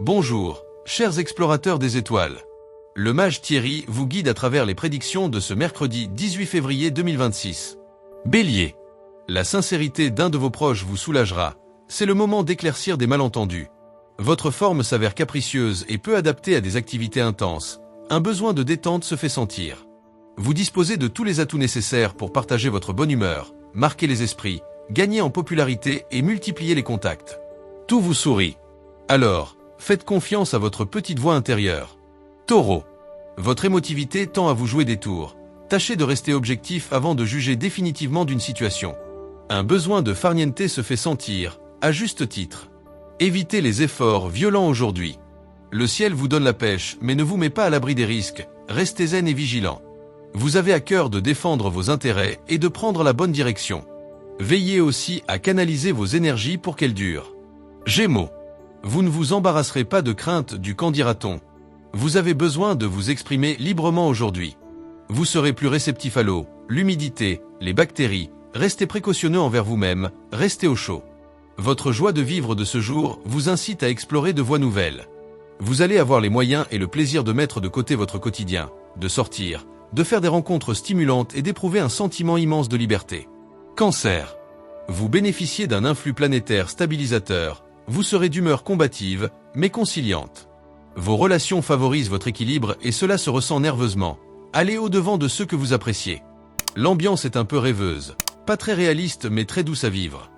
Bonjour, chers explorateurs des étoiles. Le mage Thierry vous guide à travers les prédictions de ce mercredi 18 février 2026. Bélier. La sincérité d'un de vos proches vous soulagera. C'est le moment d'éclaircir des malentendus. Votre forme s'avère capricieuse et peu adaptée à des activités intenses. Un besoin de détente se fait sentir. Vous disposez de tous les atouts nécessaires pour partager votre bonne humeur, marquer les esprits, gagner en popularité et multiplier les contacts. Tout vous sourit. Alors, faites confiance à votre petite voix intérieure. Taureau. Votre émotivité tend à vous jouer des tours. Tâchez de rester objectif avant de juger définitivement d'une situation. Un besoin de farniente se fait sentir, à juste titre. Évitez les efforts violents aujourd'hui. Le ciel vous donne la pêche, mais ne vous met pas à l'abri des risques. Restez zen et vigilant. Vous avez à cœur de défendre vos intérêts et de prendre la bonne direction. Veillez aussi à canaliser vos énergies pour qu'elles durent. Gémeaux. Vous ne vous embarrasserez pas de crainte du qu'en dira-t-on. Vous avez besoin de vous exprimer librement aujourd'hui. Vous serez plus réceptif à l'eau, l'humidité, les bactéries. Restez précautionneux envers vous-même, restez au chaud. Votre joie de vivre de ce jour vous incite à explorer de voies nouvelles. Vous allez avoir les moyens et le plaisir de mettre de côté votre quotidien, de sortir, de faire des rencontres stimulantes et d'éprouver un sentiment immense de liberté. Cancer. Vous bénéficiez d'un influx planétaire stabilisateur. Vous serez d'humeur combative, mais conciliante. Vos relations favorisent votre équilibre et cela se ressent nerveusement. Allez au-devant de ceux que vous appréciez. L'ambiance est un peu rêveuse, pas très réaliste mais très douce à vivre.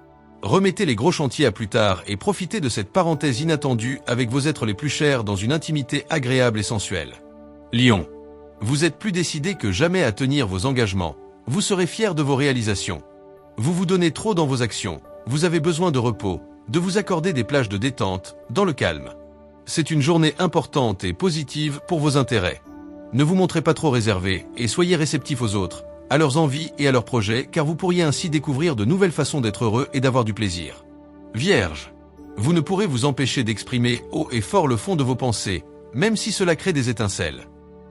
Remettez les gros chantiers à plus tard et profitez de cette parenthèse inattendue avec vos êtres les plus chers dans une intimité agréable et sensuelle. Lion. Vous êtes plus décidé que jamais à tenir vos engagements. Vous serez fier de vos réalisations. Vous vous donnez trop dans vos actions. Vous avez besoin de repos, de vous accorder des plages de détente, dans le calme. C'est une journée importante et positive pour vos intérêts. Ne vous montrez pas trop réservé et soyez réceptif aux autres, à leurs envies et à leurs projets, car vous pourriez ainsi découvrir de nouvelles façons d'être heureux et d'avoir du plaisir. Vierge. Vous ne pourrez vous empêcher d'exprimer haut et fort le fond de vos pensées, même si cela crée des étincelles.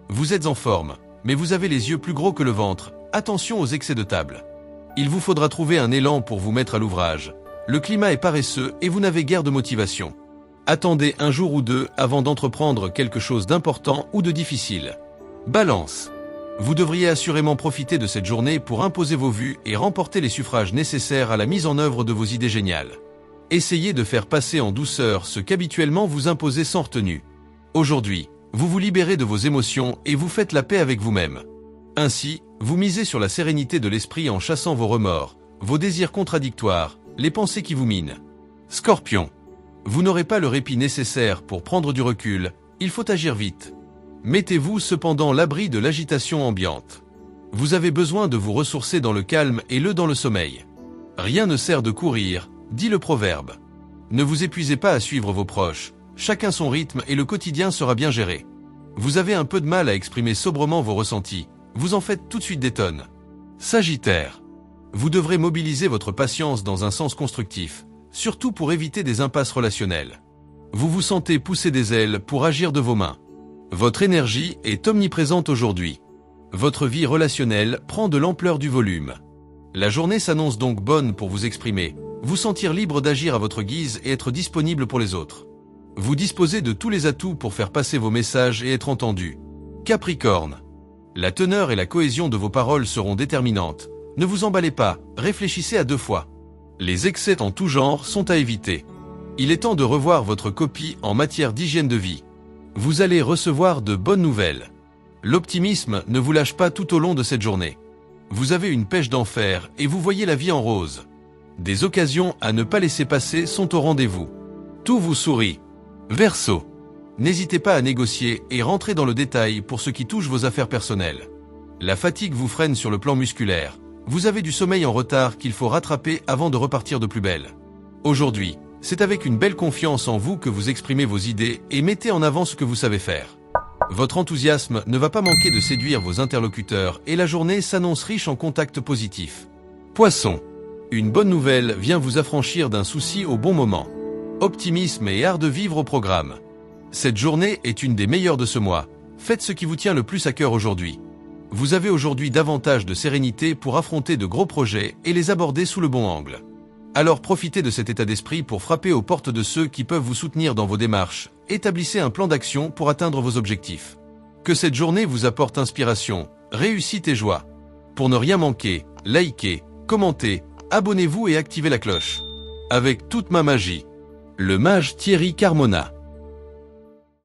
Vous êtes en forme, mais vous avez les yeux plus gros que le ventre. Attention aux excès de table. Il vous faudra trouver un élan pour vous mettre à l'ouvrage. Le climat est paresseux et vous n'avez guère de motivation. Attendez un jour ou deux avant d'entreprendre quelque chose d'important ou de difficile. Balance. Vous devriez assurément profiter de cette journée pour imposer vos vues et remporter les suffrages nécessaires à la mise en œuvre de vos idées géniales. Essayez de faire passer en douceur ce qu'habituellement vous imposez sans retenue. Aujourd'hui, vous vous libérez de vos émotions et vous faites la paix avec vous-même. Ainsi, vous misez sur la sérénité de l'esprit en chassant vos remords, vos désirs contradictoires, les pensées qui vous minent. Scorpion. Vous n'aurez pas le répit nécessaire pour prendre du recul, il faut agir vite. Mettez-vous cependant l'abri de l'agitation ambiante. Vous avez besoin de vous ressourcer dans le calme et dans le sommeil. Rien ne sert de courir, dit le proverbe. Ne vous épuisez pas à suivre vos proches, chacun son rythme et le quotidien sera bien géré. Vous avez un peu de mal à exprimer sobrement vos ressentis, vous en faites tout de suite des tonnes. Sagittaire. Vous devrez mobiliser votre patience dans un sens constructif, surtout pour éviter des impasses relationnelles. Vous vous sentez pousser des ailes pour agir de vos mains. Votre énergie est omniprésente aujourd'hui. Votre vie relationnelle prend de l'ampleur du volume. La journée s'annonce donc bonne pour vous exprimer, vous sentir libre d'agir à votre guise et être disponible pour les autres. Vous disposez de tous les atouts pour faire passer vos messages et être entendu. Capricorne. La teneur et la cohésion de vos paroles seront déterminantes. Ne vous emballez pas, réfléchissez à deux fois. Les excès en tout genre sont à éviter. Il est temps de revoir votre copie en matière d'hygiène de vie. Vous allez recevoir de bonnes nouvelles. L'optimisme ne vous lâche pas tout au long de cette journée. Vous avez une pêche d'enfer et vous voyez la vie en rose. Des occasions à ne pas laisser passer sont au rendez-vous. Tout vous sourit. Verseau. N'hésitez pas à négocier et rentrez dans le détail pour ce qui touche vos affaires personnelles. La fatigue vous freine sur le plan musculaire. Vous avez du sommeil en retard qu'il faut rattraper avant de repartir de plus belle. Aujourd'hui, c'est avec une belle confiance en vous que vous exprimez vos idées et mettez en avant ce que vous savez faire. Votre enthousiasme ne va pas manquer de séduire vos interlocuteurs et la journée s'annonce riche en contacts positifs. Poisson. Une bonne nouvelle vient vous affranchir d'un souci au bon moment. Optimisme et art de vivre au programme. Cette journée est une des meilleures de ce mois. Faites ce qui vous tient le plus à cœur aujourd'hui. Vous avez aujourd'hui davantage de sérénité pour affronter de gros projets et les aborder sous le bon angle. Alors profitez de cet état d'esprit pour frapper aux portes de ceux qui peuvent vous soutenir dans vos démarches établissez un plan d'action pour atteindre vos objectifs. Que cette journée vous apporte inspiration, réussite et joie. Pour ne rien manquer, likez, commentez, abonnez-vous et activez la cloche. Avec toute ma magie. Le mage Thierry Carmona.